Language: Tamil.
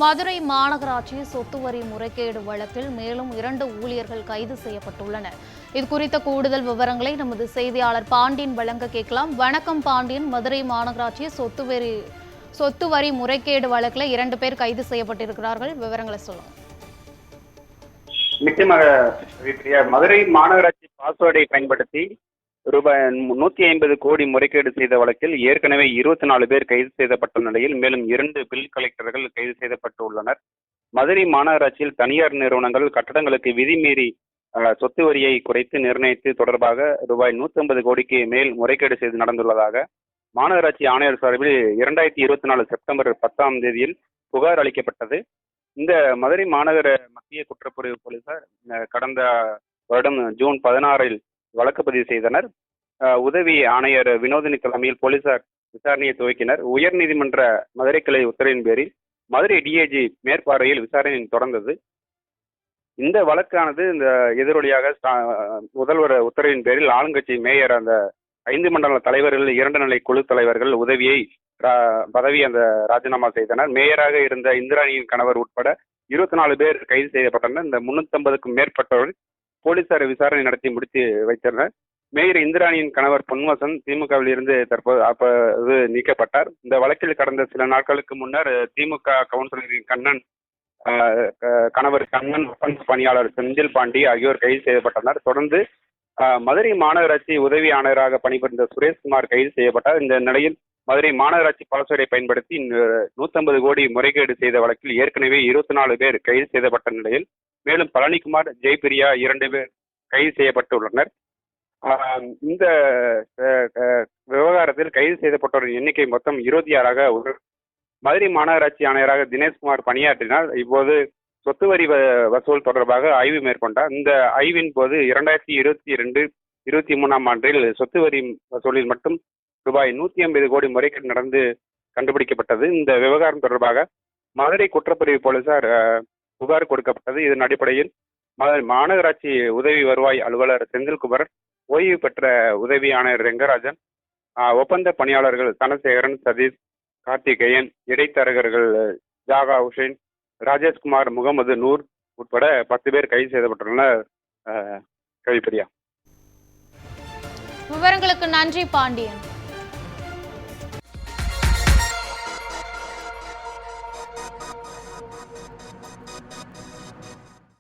மதுரை மாநகராட்சி சொத்து வரி முறைகேடு வழக்கில் மேலும் 2 ஊழியர்கள் கைது செய்யப்பட்டுள்ளனர். இது குறித்த கூடுதல் விவரங்களை நமது செய்தியாளர் பாண்டியன் வழங்க கேட்கலாம். வணக்கம் பாண்டியன். மதுரை மாநகராட்சி சொத்து வரி முறைகேடு வழக்கில் 2 பேர் கைது செய்யப்பட்டிருக்கிறார்கள். விவரங்களை சொல்லுங்க. நிச்சயமாக மதுரை மாநகராட்சி பாஸ்வேர்டை பயன்படுத்தி ரூபாய் 150 கோடி முறைகேடு செய்த வழக்கில் ஏற்கனவே 24 பேர் கைது செய்யப்பட்ட நிலையில் மேலும் 2 பில் கலெக்டர்கள் கைது செய்யப்பட்டுள்ளனர். மதுரை மாநகராட்சியில் தனியார் நிறுவனங்கள் கட்டடங்களுக்கு விதிமீறி சொத்து வரியை குறைத்து நிர்ணயித்து தொடர்பாக ரூபாய் 150 கோடிக்கு மேல் முறைகேடு செய்து நடந்துள்ளதாக மாநகராட்சி ஆணையர் சார்பில் 2024 செப்டம்பர் 10ஆம் தேதியில் புகார் அளிக்கப்பட்டது. இந்த மதுரை மாநகர மத்திய குற்றப்பிரிவு போலீசார் கடந்த வருடம் ஜூன் 16இல் வழக்கு பதிவு செய்தனர். உதவி ஆணையர் வினோதினி தலைமையில் போலீசார் விசாரணையை துவக்கினர். உயர்நீதிமன்ற மதுரை கிளை உத்தரவின் பேரில் மதுரை டிஐஜி மேற்பார்வையில் விசாரணை தொடர்ந்தது. இந்த வழக்கானது இந்த எதிரொலியாக முதல்வர் உத்தரவின் பேரில் ஆளுங்கட்சி மேயர் அந்த 5 மண்டல தலைவர்கள் 2 நிலை குழு தலைவர்கள் பதவி ராஜினாமா செய்தனர். மேயராக இருந்த இந்திராணியின் கணவர் உட்பட 24 பேர் கைது செய்யப்பட்டனர். இந்த 350க்கும் மேற்பட்டவர்கள் போலீசார் விசாரணை நடத்தி முடித்து வைத்தனர். மேயர் இந்திராணியின் கணவர் பொன்வசன் திமுகவில் இருந்து தற்போது நீக்கப்பட்டார். இந்த வழக்கில் கடந்த சில நாட்களுக்கு முன்னர் திமுக கவுன்சிலரின் கண்ணன் கணவர் கண்ணன் ஒப்பந்த பணியாளர் செந்தில் பாண்டி ஆகியோர் கைது செய்யப்பட்டனர். தொடர்ந்து மதுரை மாநகராட்சி உதவி ஆணையராக பணிபுரிந்த சுரேஷ்குமார் கைது செய்யப்பட்டார். இந்த நிலையில் மதுரை மாநகராட்சி பாஸ்வேர்டை பயன்படுத்தி 150 கோடி முறைகேடு செய்த வழக்கில் ஏற்கனவே 24 பேர் கைது செய்யப்பட்ட நிலையில் மேலும் பழனிக்குமார், ஜெயபிரியா 2 பேர் கைது செய்யப்பட்டுள்ளனர். இந்த விவகாரத்தில் கைது செய்யப்பட்டவரின் எண்ணிக்கை மொத்தம் 26ஆக மதுரை மாநகராட்சி ஆணையராக தினேஷ்குமார் பணியாற்றினார். இப்போது சொத்து வரி வசூல் தொடர்பாக ஆய்வு மேற்கொண்டார். இந்த ஆய்வின் போது 2022-23ஆம் ஆண்டில் சொத்து வரி வசூலில் மட்டும் ரூபாய் 150 கோடி முறைகேடு நடந்து கண்டுபிடிக்கப்பட்டது. இந்த விவகாரம் தொடர்பாக மதுரை குற்றப்பிரிவு போலீசார் புகார் கொடுக்கப்பட்டது. இதன் அடிப்படையில் மாநகராட்சி உதவி வருவாய் அலுவலர் செந்தில்குமரன், ஓய்வு பெற்ற உதவி ஆணையர் ரெங்கராஜன், ஒப்பந்த பணியாளர்கள் தனசேகரன், சதீஷ், கார்த்திகேயன், இடைத்தரகர்கள் ஜாகா ஹுசைன், ராஜேஷ்குமார், முகமது நூர் உட்பட 10 பேர் கைது செய்யப்பட்டுள்ளனர். கவிப்பிரியா. விவரங்களுக்கு நன்றி பாண்டியன்.